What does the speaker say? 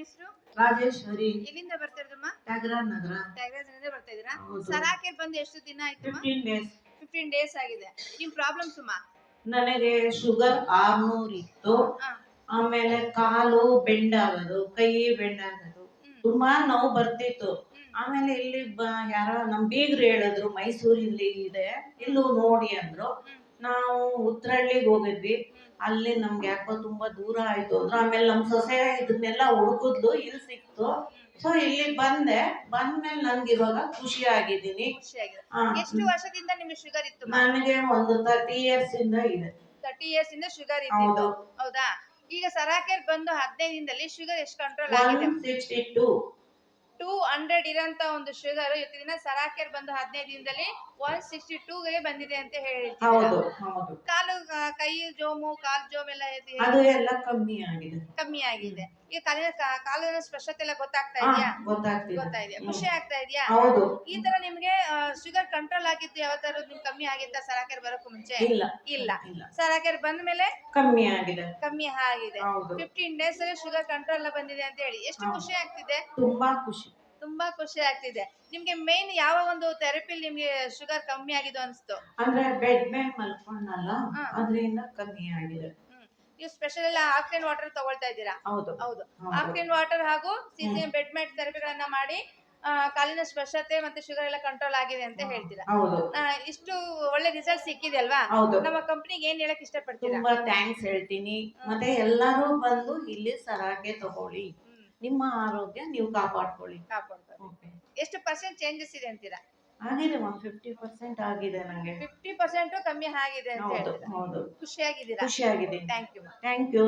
ಹೆಸರು? ರಾಜೇಶ್ವರಿ. ಎಲ್ಲಿಂದ ಬರ್ತಿರೋದಮ್ಮ? ತ್ಯಾಗರಾಜ ನಗರ. ತ್ಯಾಗರಾಜನಗರದಿಂದ ಬರ್ತಾ ಇದ್ದೀರಾ? ಹೌದು. ಸರಾಕೆರ್ ಬಂದು ಎಷ್ಟು ದಿನ ಆಯ್ತು? 15 ಡೇಸ್. 15 ಡೇಸ್ ಆಗಿದೆ. ನಿಮ್ ಪ್ರಾಬ್ಲಮ್ಸ್ ಅಮ್ಮ? ನನಗೆ ಶುಗರ್ 600 ಇತ್ತು. ಆಮೇಲೆ ಕಾಲು ಬೆಂಡ್ ಆಗೋದು, ಕೈ ಬೆಂಡ್ ಆಗೋದು, ತುಂಬಾ ನೋವು ಬರ್ತಿತ್ತು. ಆಮೇಲೆ ಇಲ್ಲಿ ಯಾರೋ ನಮ್ ಬೀಗ್ರು ಹೇಳಿದ್ರು ಮೈಸೂರಲ್ಲಿ ಇದೆ, ಇಲ್ಲೂ ನೋಡಿ ಅಂದ್ರು. ನಾವು ಉತ್ತರಹಳ್ಳಿಗೆ ಹೋಗಿದ್ವಿ. ಅಲ್ಲಿ ನಮ್ಗೆ ಯಾಕೋ ತುಂಬಾ ದೂರ ಆಯ್ತು ಅಂದ್ರು. ಆಮೇಲೆ ನಮ್ ಸೊಸೆ ಇದನ್ನೆಲ್ಲ ಹುಡುಕಿದ್ಲು, ಇಲ್ಲಿ ಸಿಕ್ತು. ಸೊ ಇಲ್ಲಿ ಬಂದ್ಮೇಲೆ ನನ್ಗೆ ಇವಾಗ ಖುಷಿ ಆಗಿದ್ದೀನಿ. ಎಷ್ಟು ವರ್ಷದಿಂದ ನಿಮ್ಗೆ ಶುಗರ್ ಇತ್ತು? ನನಗೆ ಒಂದು 30 years ಇಂದ ಇದೆ. 30 years ಇಂದ ಶುಗರ್ ಇತ್ತು. ಹೌದಾ? ಈಗ ಸರಾಕೆರ್ ಬಂದು 15 ದಿನದಲ್ಲಿ ಶುಗರ್ ಎಷ್ಟು ಕಂಟ್ರೋಲ್ ಆಗಿದೆ? 162. 200 ಇರೋಂತ ಒಂದು ಶುಗರ್ ಇವತ್ತು ದಿನ ಸರಾಕೆರ್ ಬಂದು 15 ದಿನದಲ್ಲಿ 162 ಗೆ ಬಂದಿದೆ ಅಂತ ಹೌದು. ಕಾಲು ಕೈ ಜೋಮು ಕಾಲು ಜೋಮ್ ಎಲ್ಲ ಅದು ಎಲ್ಲ ಕಮ್ಮಿ ಆಗಿದೆ. ಈಗ ಕಾಲಿನ ಸ್ಪರ್ಶತೆ ಎಲ್ಲ ಗೊತ್ತಾಗ್ತಾ ಇದೆಯಾ? ಗೊತ್ತಾಗ್ತಿದೆ. ಖುಷಿ ಆಗ್ತಾ ಇದೆಯಾ? ಹೌದು. ಈ ತರ ನಿಮ್ಗೆ ಶುಗರ್ ಕಂಟ್ರೋಲ್ ಆಗಿದ್ದು ಯಾವತ್ತಾರು ನಿಮ್ಗೆ ಕಮ್ಮಿ ಆಗಿತ್ತಾ ಸರಾಕೆರ್ ಬರೋಕ್ಕೂ ಮುಂಚೆ? ಇಲ್ಲ. ಸರಾಕೆರ್ ಬಂದ ಮೇಲೆ ಕಮ್ಮಿ ಆಗಿದೆ. 15 ಡೇಸ್ ಅಲ್ಲಿ ಶುಗರ್ ಕಂಟ್ರೋಲ್ ಬಂದಿದೆ ಅಂತ ಹೇಳಿ ಎಷ್ಟು ಖುಷಿ ಆಗ್ತಿದೆ? ತುಂಬಾ ಖುಷಿ ಆಗ್ತಿದೆ. ನಿಮ್ಗೆ ಮೇನ್ ಯಾವ ಒಂದು ಥೆರಪಿ ನಿಮ್ಗೆ ಶುಗರ್ ಕಮ್ಮಿ ಆಗಿದ್ದು ಅನ್ಸ್ತು? ಅಂದ್ರೆ ಬೆಡ್ ಮೇಲೆ ಮಲ್ಕೊಂಡಲ್ಲ, ಅದರಿಂದ ಕಮ್ಮಿ ಆಗಿದೆ. ನೀವು ಸ್ಪೆಷಲ್ ಎಲ್ಲ ಆಕ್ಸಿಜನ್ ವಾಟರ್ ತಗೊಳ್ತಾ ಇದ್ದೀರಾ? ಹೌದು. ಆಕ್ಸಿಜನ್ ವಾಟರ್ ಹಾಗೂ ಸಿಸಿಎಂ ಬೆಡ್ ಮೆಡ್ ಥೆರಪಿಗಳನ್ನ ಮಾಡಿ ಕಾಲಿನ ಸ್ಪರ್ಶತೆ ಮತ್ತೆ ಶುಗರ್ ಎಲ್ಲ ಕಂಟ್ರೋಲ್ ಆಗಿದೆ ಅಂತ ಹೇಳ್ತೀರಾ. ಇಷ್ಟು ಒಳ್ಳೆ ರಿಸಲ್ಟ್ ಸಿಕ್ಕಿದೆ ಅಲ್ವಾ? ನಮ್ಮ ಕಂಪನಿಗೆ ಏನ್ ಹೇಳಕ್ ಇಷ್ಟಪಡ್ತೀರಾ? ತುಂಬಾ ಥ್ಯಾಂಕ್ಸ್ ಹೇಳ್ತೀನಿ. ಮತ್ತೆ ಎಲ್ಲರೂ ಬಂದು ಇಲ್ಲಿ ಸರಾಕೆ ತಗೊಳ್ಳಿ, ನಿಮ್ಮ ಆರೋಗ್ಯ ನೀವು ಕಾಪಾಡ್ಕೊಳ್ಳಿ. ಎಷ್ಟು ಪರ್ಸೆಂಟ್ ಚೇಂಜಸ್ ಇದೆ ಅಂತೀರಾ? ಆಗಿದೆ, 50% ಆಗಿದೆ. ನಂಗೆ 50% ಕಮ್ಮಿ ಆಗಿದೆ ಅಂತ ಹೇಳ್ತೀರಾ? ಖುಷಿಯಾಗಿದ್ದೀರಾ? ಖುಷಿಯಾಗಿದ್ದೀನಿ. Thank you. Thank you.